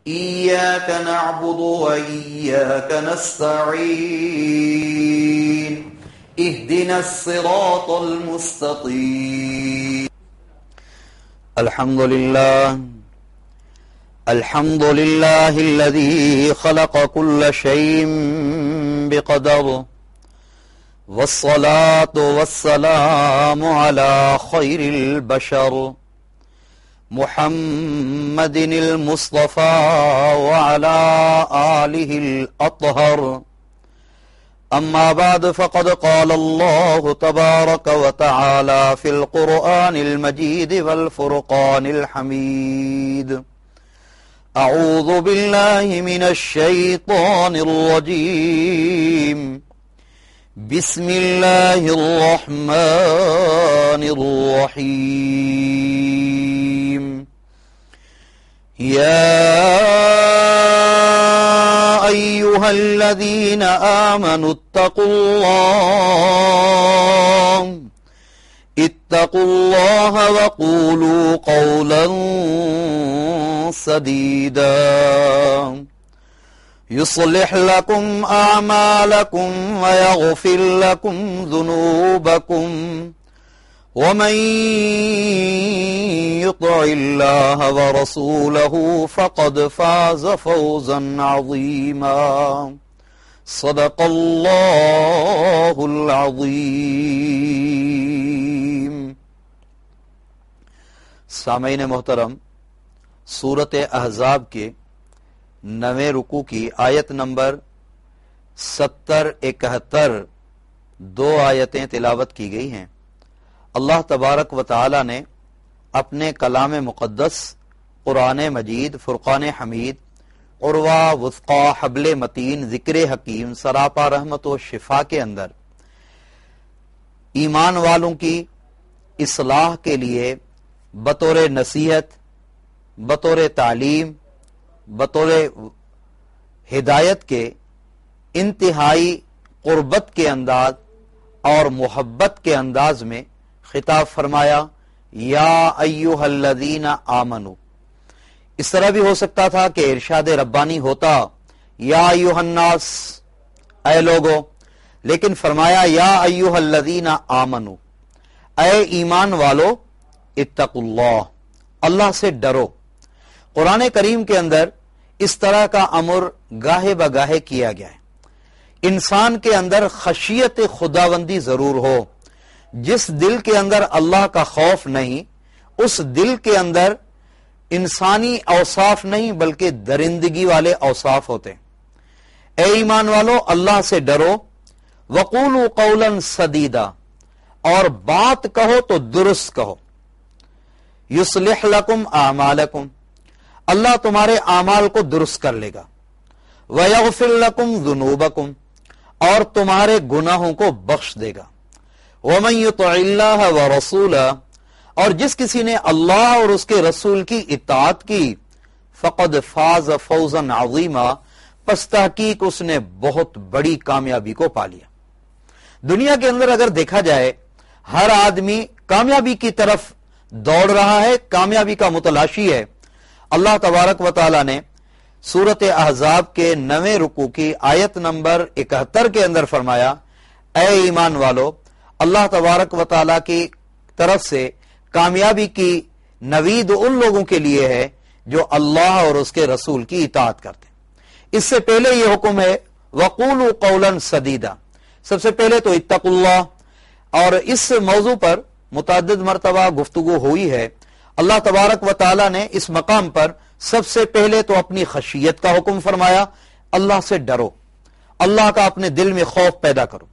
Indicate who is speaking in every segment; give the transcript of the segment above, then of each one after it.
Speaker 1: إياك نعبد وإياك نستعين اهدنا الصراط المستقيم.
Speaker 2: الحمد لله الذي خلق كل شيء بقدر، والصلاة والسلام على خير البشر محمد المصطفى وعلى آله الأطهر. أما بعد، فقد قال الله تبارك وتعالى في القرآن المجيد والفرقان الحميد: أعوذ بالله من الشيطان الرجيم، بسم الله الرحمن الرحيم. يا أيها الذين آمنوا اتقوا الله وقولوا قولا سديدا يصلح لكم أعمالكم ويغفر لكم ذنوبكم، ومن يطع الله ورسوله فقد فاز فوزا عظيما. صدق الله العظيم. سامعین محترم، سورۃ احزاب کے 9ویں رکوع کی آیت نمبر 70-71 دو آیتیں تلاوت کی گئی ہیں۔ اللہ تبارک و تعالی نے اپنے کلام مقدس قرآن مجید، فرقان حمید، عروہ وثقا، حبل متین، ذکر حکیم، سراپا رحمت و شفا کے اندر ایمان والوں کی اصلاح کے لیے بطور نصیحت، بطور تعلیم، بطور ہدایت کے انتہائی قربت کے انداز اور محبت کے انداز میں خطاب فرمایا، یا ایھا الذین آمنو۔ اس طرح بھی ہو سکتا تھا کہ ارشاد ربانی ہوتا یا ایھا الناس، اے لوگو، لیکن فرمایا یا ایھا الذین آمنو، اے ایمان والو، اتقوا اللہ، اللہ سے ڈرو۔ قرآن کریم کے اندر اس طرح کا امر گاہے بگاہے کیا گیا ہے۔ انسان کے اندر خشیت خداوندی ضرور ہو۔ جس دل کے اندر اللہ کا خوف نہیں، اس دل کے اندر انسانی اوصاف نہیں بلکہ درندگی والے اوصاف ہوتے ہیں۔ اے ایمان والو، اللہ سے ڈرو، وقولوا قولا سدیدا، اور بات کہو تو درست کہو، یصلح لکم اعمالکم، اللہ تمہارے اعمال کو درست کر لے گا، ویغفر لکم ذنوبکم، اور تمہارے گناہوں کو بخش دے گا، ومن یطع اللہ ورسولہ، اور جس کسی نے اللہ اور اس کے رسول کی اطاعت کی، فقد فاز فوزا عظیما، پس تحقیق اس نے بہت بڑی کامیابی کو پا لیا۔ دنیا کے اندر اگر دیکھا جائے، ہر آدمی کامیابی کی طرف دوڑ رہا ہے، کامیابی کا متلاشی ہے۔ اللہ تبارک و تعالی نے سورۃ احزاب کے 9ویں رکوع کی آیت نمبر 71 کے اندر فرمایا، اے ایمان والو، اللہ تبارک و تعالی کی طرف سے کامیابی کی نوید ان لوگوں کے لیے ہے جو اللہ اور اس کے رسول کی اطاعت کرتے ہیں۔ اس سے پہلے یہ حکم ہے وقولوا قولا سدیدا، سب سے پہلے تو اتقوا اللہ، اور اس موضوع پر متعدد مرتبہ گفتگو ہوئی ہے۔ اللہ تبارک و تعالی نے اس مقام پر سب سے پہلے تو اپنی خشیت کا حکم فرمایا، اللہ سے ڈرو، اللہ کا اپنے دل میں خوف پیدا کرو۔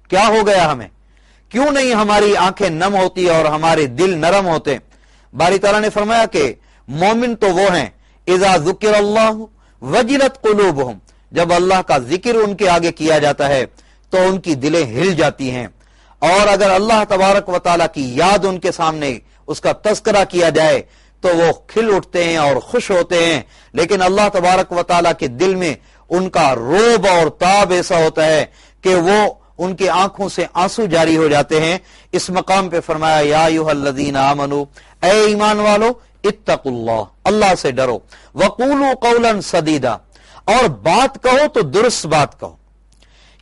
Speaker 2: کیا ہو گیا ہمیں؟ کیوں نہیں ہماری آنکھیں نم ہوتی اور ہمارے دل نرم ہوتے؟ باری تعالیٰ نے فرمایا کہ مومن تو وہ ہیں اذا ذکر اللہ وجلت قلوبہم، جب اللہ کا ذکر ان کے آگے کیا جاتا ہے تو ان کی دلیں ہل جاتی ہیں، اور اگر اللہ تبارک و تعالیٰ کی یاد ان کے سامنے اس کا تذکرہ کیا جائے تو وہ کھل اٹھتے ہیں اور خوش ہوتے ہیں۔ لیکن اللہ تبارک و تعالیٰ کے دل میں ان کا روب اور تاب ایسا ہوتا ہے کہ وہ ان کی آنکھوں سے آنسو جاری ہو جاتے ہیں۔ اس مقام پہ فرمایا یا ایھا الذین آمنو، اے ایمان والو، اتقوا اللہ، اللہ سے ڈرو، وقولوا قولا سدیدا، اور بات کہو تو درست بات کہو۔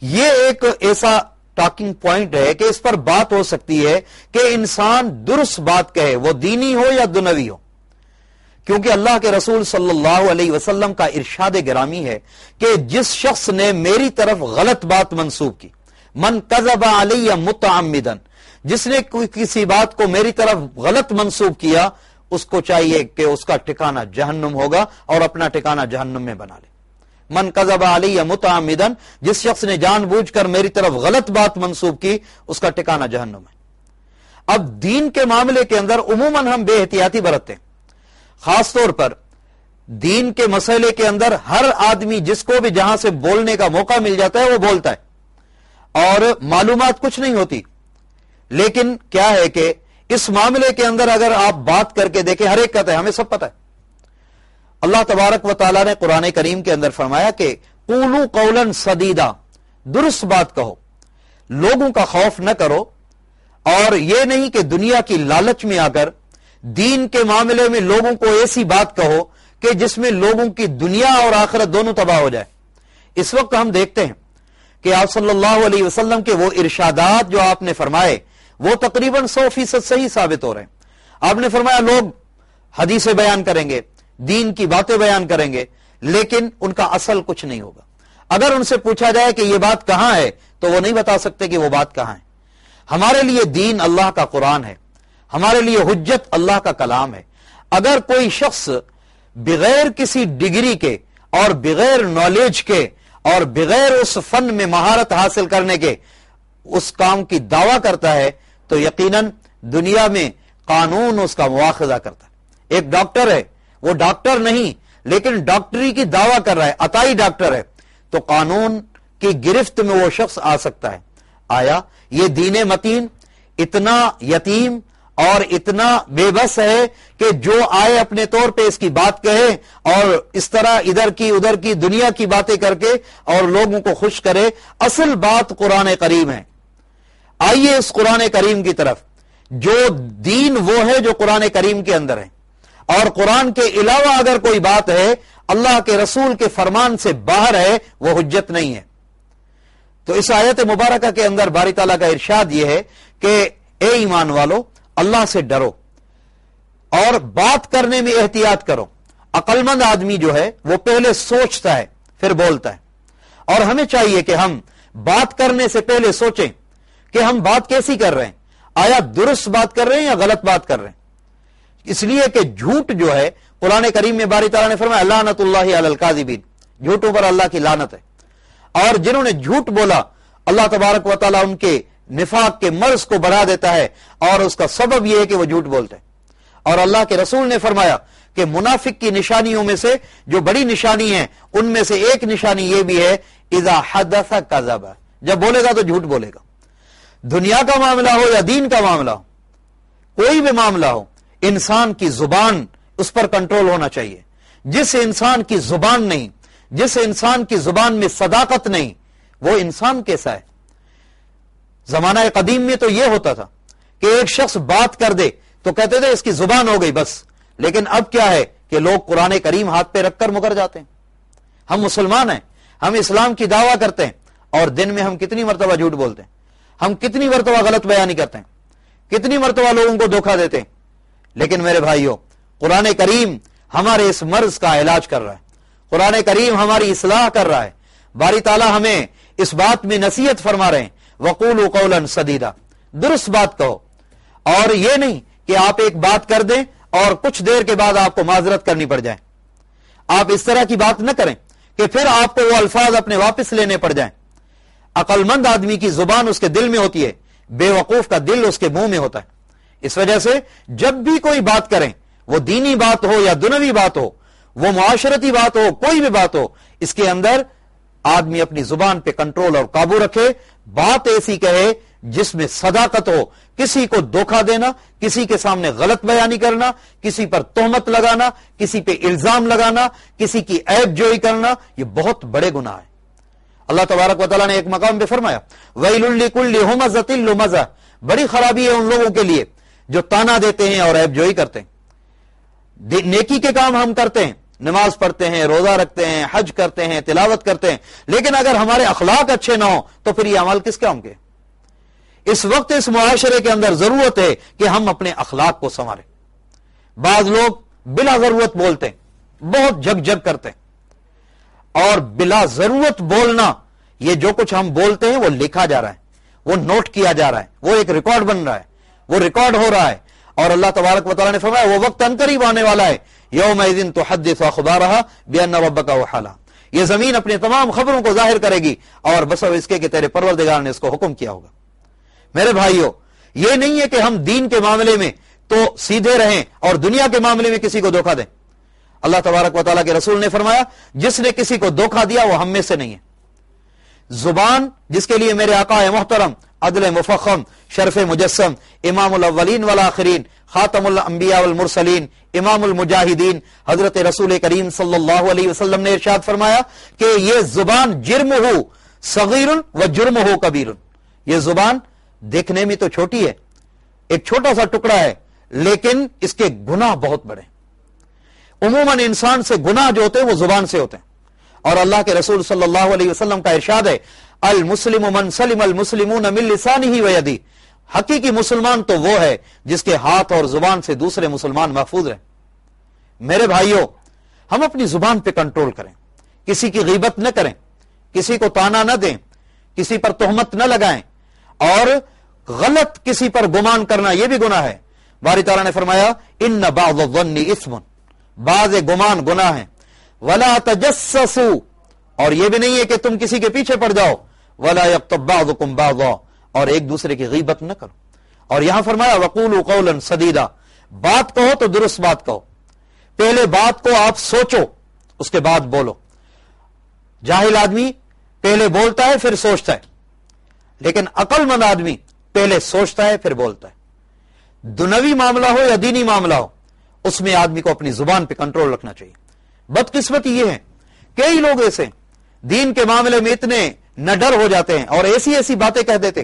Speaker 2: یہ ایک ایسا ٹاکنگ پوائنٹ ہے کہ اس پر بات ہو سکتی ہے کہ انسان درست بات کہے، وہ دینی ہو یا دنوی ہو، کیونکہ اللہ کے رسول صلی اللہ علیہ وسلم کا ارشاد گرامی ہے کہ جس شخص نے میری طرف غلط بات منسوب کی، من کذب علی متعمدا، جس نے کسی بات کو میری طرف غلط منسوب کیا، اس کو چاہیے کہ اس کا ٹھکانہ جہنم ہوگا اور اپنا ٹھکانہ جہنم میں بنا لے۔ من کذب علی متعمدا، جس شخص نے جان بوجھ کر میری طرف غلط بات منسوب کی، اس کا ٹھکانہ جہنم ہے۔ اب دین کے معاملے کے اندر عموماً ہم بے احتیاطی برتتے ہیں، خاص طور پر دین کے مسئلے کے اندر ہر آدمی جس کو بھی جہاں سے بولنے کا موقع مل جاتا ہے وہ بولتا ہے، اور معلومات کچھ نہیں ہوتی۔ لیکن کیا ہے کہ اس معاملے کے اندر اگر آپ بات کر کے دیکھیں، ہر ایک کہتا ہے ہمیں سب پتہ ہے۔ اللہ تبارک و تعالیٰ نے قرآن کریم کے اندر فرمایا کہ قولوا قولا سدیدا، درست بات کہو، لوگوں کا خوف نہ کرو، اور یہ نہیں کہ دنیا کی لالچ میں آ کر دین کے معاملے میں لوگوں کو ایسی بات کہو کہ جس میں لوگوں کی دنیا اور آخرت دونوں تباہ ہو جائے۔ اس وقت ہم دیکھتے ہیں کہ آپ صلی اللہ علیہ وسلم کے وہ ارشادات جو آپ نے فرمائے وہ تقریباً 100% صحیح ثابت ہو رہے ہیں۔ آپ نے فرمایا لوگ حدیثیں بیان کریں گے، دین کی باتیں بیان کریں گے، لیکن ان کا اصل کچھ نہیں ہوگا۔ اگر ان سے پوچھا جائے کہ یہ بات کہاں ہے تو وہ نہیں بتا سکتے کہ وہ بات کہاں ہے۔ ہمارے لیے دین اللہ کا قرآن ہے، ہمارے لیے حجت اللہ کا کلام ہے۔ اگر کوئی شخص بغیر کسی ڈگری کے اور بغیر نالج کے اور بغیر اس فن میں مہارت حاصل کرنے کے اس کام کی دعویٰ کرتا ہے تو یقیناً دنیا میں قانون اس کا مواخذہ کرتا ہے۔ ایک ڈاکٹر ہے، وہ ڈاکٹر نہیں لیکن ڈاکٹری کی دعویٰ کر رہا ہے، عطائی ڈاکٹر ہے، تو قانون کی گرفت میں وہ شخص آ سکتا ہے۔ آیا یہ دین متین اتنا یتیم اور اتنا بے بس ہے کہ جو آئے اپنے طور پہ اس کی بات کہے اور اس طرح ادھر کی ادھر کی دنیا کی باتیں کر کے اور لوگوں کو خوش کرے؟ اصل بات قرآن کریم ہے۔ آئیے اس قرآن کریم کی طرف، جو دین وہ ہے جو قرآن کریم کے اندر ہے، اور قرآن کے علاوہ اگر کوئی بات ہے اللہ کے رسول کے فرمان سے باہر ہے، وہ حجت نہیں ہے۔ تو اس آیت مبارکہ کے اندر باری تعالیٰ کا ارشاد یہ ہے کہ اے ایمان والو، اللہ سے ڈرو اور بات کرنے میں احتیاط کرو۔ عقل مند آدمی جو ہے وہ پہلے سوچتا ہے پھر بولتا ہے، اور ہمیں چاہیے کہ ہم بات کرنے سے پہلے سوچیں کہ ہم بات کیسی کر رہے ہیں، آیا درست بات کر رہے ہیں یا غلط بات کر رہے ہیں۔ اس لیے کہ جھوٹ جو ہے قرآن کریم میں باری تعالیٰ نے فرمایا لعنت اللہ علی الکاذبین، جھوٹوں پر اللہ کی لعنت ہے، اور جنہوں نے جھوٹ بولا اللہ تبارک و تعالیٰ ان کے نفاق کے مرض کو بڑھا دیتا ہے، اور اس کا سبب یہ ہے کہ وہ جھوٹ بولتے ہیں۔ اور اللہ کے رسول نے فرمایا کہ منافق کی نشانیوں میں سے جو بڑی نشانی ہے ان میں سے ایک نشانی یہ بھی ہے اذا حدث کذب، جب بولے گا تو جھوٹ بولے گا۔ دنیا کا معاملہ ہو یا دین کا معاملہ ہو، کوئی بھی معاملہ ہو، انسان کی زبان اس پر کنٹرول ہونا چاہیے۔ جس انسان کی زبان نہیں، جس انسان کی زبان میں صداقت نہیں، وہ انسان کیسا ہے؟ زمانہ قدیم میں تو یہ ہوتا تھا کہ ایک شخص بات کر دے تو کہتے تھے اس کی زبان ہو گئی بس، لیکن اب کیا ہے کہ لوگ قرآن کریم ہاتھ پہ رکھ کر مکر جاتے ہیں۔ ہم مسلمان ہیں، ہم اسلام کی دعویٰ کرتے ہیں، اور دن میں ہم کتنی مرتبہ جھوٹ بولتے ہیں، ہم کتنی مرتبہ غلط بیانی کرتے ہیں، کتنی مرتبہ لوگوں کو دھوکہ دیتے ہیں۔ لیکن میرے بھائیوں، قرآن کریم ہمارے اس مرض کا علاج کر رہا ہے، قرآن کریم ہماری اصلاح کر رہا ہے۔ باری تعالیٰ ہمیں اس بات میں نصیحت فرما رہے ہیں وقولوا قولا سدیدا، درست بات کہو، اور یہ نہیں کہ آپ ایک بات کر دیں اور کچھ دیر کے بعد آپ کو معذرت کرنی پڑ جائے۔ آپ اس طرح کی بات نہ کریں کہ پھر آپ کو وہ الفاظ اپنے واپس لینے پڑ جائیں۔ عقل مند آدمی کی زبان اس کے دل میں ہوتی ہے، بے وقوف کا دل اس کے منہ میں ہوتا ہے۔ اس وجہ سے جب بھی کوئی بات کریں، وہ دینی بات ہو یا دنوی بات ہو، وہ معاشرتی بات ہو، کوئی بھی بات ہو، اس کے اندر آدمی اپنی زبان پہ کنٹرول اور قابو رکھے، بات ایسی کہے جس میں صداقت ہو۔ کسی کو دھوکہ دینا، کسی کے سامنے غلط بیانی کرنا، کسی پر تہمت لگانا، کسی پہ الزام لگانا، کسی کی عیب جوئی کرنا، یہ بہت بڑے گناہ ہیں۔ اللہ تبارک و تعالیٰ نے ایک مقام پہ فرمایا وَيْلٌ لِكُلِّ ہُمَزَةٍ لُمَزَةٍ، بڑی خرابی ہے ان لوگوں کے لیے جو تانا دیتے ہیں اور عیب جوئی کرتے ہیں۔ نیکی کے کام ہم کرتے ہیں، نماز پڑھتے ہیں، روزہ رکھتے ہیں، حج کرتے ہیں، تلاوت کرتے ہیں، لیکن اگر ہمارے اخلاق اچھے نہ ہوں تو پھر یہ عمل کس کام کے؟ اس وقت اس معاشرے کے اندر ضرورت ہے کہ ہم اپنے اخلاق کو سنواریں۔ بعض لوگ بلا ضرورت بولتے ہیں، بہت جھگ جھگ کرتے ہیں، اور بلا ضرورت بولنا، یہ جو کچھ ہم بولتے ہیں وہ لکھا جا رہا ہے، وہ نوٹ کیا جا رہا ہے، وہ ایک ریکارڈ بن رہا ہے، وہ ریکارڈ ہو رہا ہے، اور اللہ تبارک و تعالیٰ نے فرمایا وہ وقت عنقریب آنے والا ہے، یومئذ تحدث اخبارها بان ربک اوحی لها، یہ زمین اپنی تمام خبروں کو ظاہر کرے گی اور بس اب اس کے کہ تیرے پروردگار نے اس کو حکم کیا ہوگا۔ میرے بھائیو، یہ نہیں ہے کہ ہم دین کے معاملے میں تو سیدھے رہیں اور دنیا کے معاملے میں کسی کو دھوکہ دیں۔ اللہ تبارک و تعالیٰ کے رسول نے فرمایا جس نے کسی کو دھوکہ دیا وہ ہم میں سے نہیں ہے۔ زبان جس کے لیے میرے آقا محترم عدل مفخم شرف مجسم امام الاولین والآخرین خاتم الانبیاء والمرسلین امام المجاہدین حضرت رسول کریم صلی اللہ علیہ وسلم نے ارشاد فرمایا کہ یہ زبان جرم ہو صغیر و جرم ہو کبیر، یہ زبان دیکھنے میں تو چھوٹی ہے، ایک چھوٹا سا ٹکڑا ہے، لیکن اس کے گناہ بہت بڑے۔ عموماً انسان سے گناہ جو ہوتے ہیں وہ زبان سے ہوتے ہیں، اور اللہ کے رسول صلی اللہ علیہ وسلم کا ارشاد ہے المسلم من سلم المسلمون من لسانہ و یدہ، حقیقی مسلمان تو وہ ہے جس کے ہاتھ اور زبان سے دوسرے مسلمان محفوظ رہیں۔ میرے بھائیوں، ہم اپنی زبان پہ کنٹرول کریں، کسی کی غیبت نہ کریں، کسی کو طعنہ نہ دیں، کسی پر تہمت نہ لگائیں، اور غلط کسی پر گمان کرنا یہ بھی گناہ ہے۔ باری تعالیٰ نے فرمایا ان بعض الظن اثم، بعض گمان گناہ ہیں، ولا تجسسوا، اور یہ بھی نہیں ہے کہ تم کسی کے پیچھے پڑ جاؤ، ولا یغتب بعضکم بعضا، اور ایک دوسرے کی غیبت نہ کرو۔ اور یہاں فرمایا وقولوا قولا سدیدا، بات کہو تو درست بات کہو، پہلے بات کو آپ سوچو اس کے بعد بولو۔ جاہل آدمی پہلے بولتا ہے پھر سوچتا ہے، لیکن عقل مند آدمی پہلے سوچتا ہے پھر بولتا ہے۔ دنیوی معاملہ ہو یا دینی معاملہ ہو، اس میں آدمی کو اپنی زبان پہ کنٹرول رکھنا چاہیے۔ بدقسمتی یہ ہے کئی لوگ ایسے دین کے معاملے میں اتنے نڈر ہو جاتے ہیں اور ایسی ایسی باتیں کہہ دیتے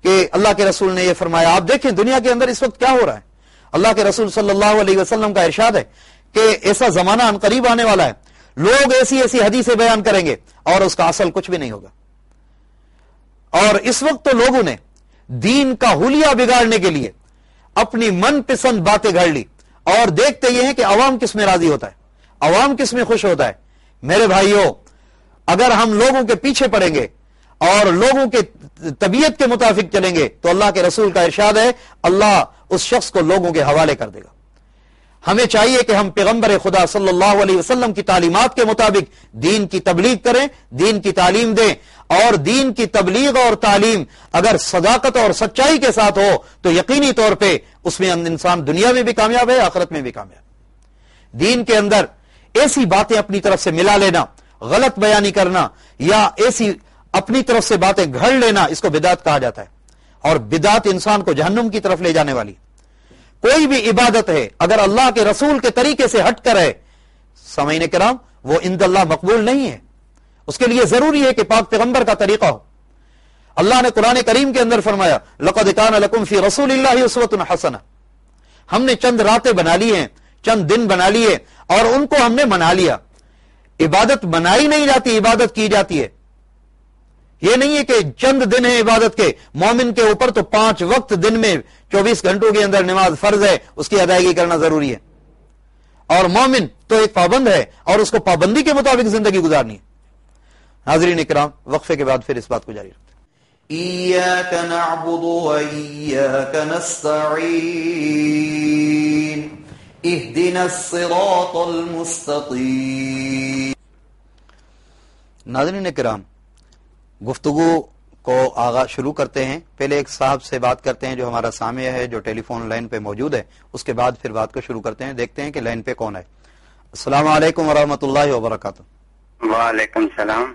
Speaker 2: کہ اللہ کے رسول نے یہ فرمایا۔ آپ دیکھیں دنیا کے اندر اس وقت کیا ہو رہا ہے، اللہ کے رسول صلی اللہ علیہ وسلم کا ارشاد ہے کہ ایسا زمانہ عنقریب آنے والا ہے، لوگ ایسی ایسی حدیثیں بیان کریں گے اور اس کا اصل کچھ بھی نہیں ہوگا۔ اور اس وقت تو لوگوں نے دین کا حلیہ بگاڑنے کے لیے اپنی من پسند باتیں گھڑ لی، اور دیکھتے یہ ہیں کہ عوام کس میں راضی ہوتا ہے، عوام کس میں خوش ہوتا ہے۔ میرے بھائیوں، اگر ہم لوگوں کے پیچھے پڑیں گے اور لوگوں کے طبیعت کے مطابق چلیں گے تو اللہ کے رسول کا ارشاد ہے اللہ اس شخص کو لوگوں کے حوالے کر دے گا۔ ہمیں چاہیے کہ ہم پیغمبر خدا صلی اللہ علیہ وسلم کی تعلیمات کے مطابق دین کی تبلیغ کریں، دین کی تعلیم دیں، اور دین کی تبلیغ اور تعلیم اگر صداقت اور سچائی کے ساتھ ہو تو یقینی طور پہ اس میں انسان دنیا میں بھی کامیاب ہے، آخرت میں بھی کامیاب۔ دین کے اندر ایسی باتیں اپنی طرف سے ملا لینا، غلط بیانی کرنا، یا ایسی اپنی طرف سے باتیں گھڑ لینا، اس کو بدعت کہا جاتا ہے، اور بدعت انسان کو جہنم کی طرف لے جانے والی۔ کوئی بھی عبادت ہے اگر اللہ کے رسول کے طریقے سے ہٹ کر ہے سامعین کرام وہ عند اللہ مقبول نہیں ہے۔ اس کے لیے ضروری ہے کہ پاک پیغمبر کا طریقہ ہو۔ اللہ نے قرآن کریم کے اندر فرمایا لقد کان لکم فی رسول اللہ اسوۃ حسنہ، ہم نے چند راتیں بنا لی ہیں، چند دن بنا لیے اور ان کو ہم نے منا لیا۔ عبادت منائی نہیں جاتی، عبادت کی جاتی ہے۔ یہ نہیں ہے کہ چند دن ہیں عبادت کے، مومن کے اوپر تو 5 وقت دن میں 24 گھنٹوں کے اندر نماز فرض ہے، اس کی ادائیگی کرنا ضروری ہے، اور مومن تو ایک پابند ہے اور اس کو پابندی کے مطابق زندگی گزارنی ہے۔ حاضرین اکرام، وقفے کے بعد پھر اس بات کو جاری رکھتے ہیں۔
Speaker 1: إياك نعبد وإياك نستعين اهدنا الصراط المستقيم۔
Speaker 2: ناظرین کرام، گفتگو کو آغاز شروع کرتے ہیں۔ پہلے ایک صاحب سے بات کرتے ہیں جو ہمارا سامع ہے، جو ٹیلی فون لائن پہ موجود ہے، اس کے بعد پھر بات کو شروع کرتے ہیں۔ دیکھتے ہیں کہ لائن پہ کون ہے۔ السلام علیکم ورحمۃ اللہ وبرکاتہ۔
Speaker 3: وعلیکم السلام۔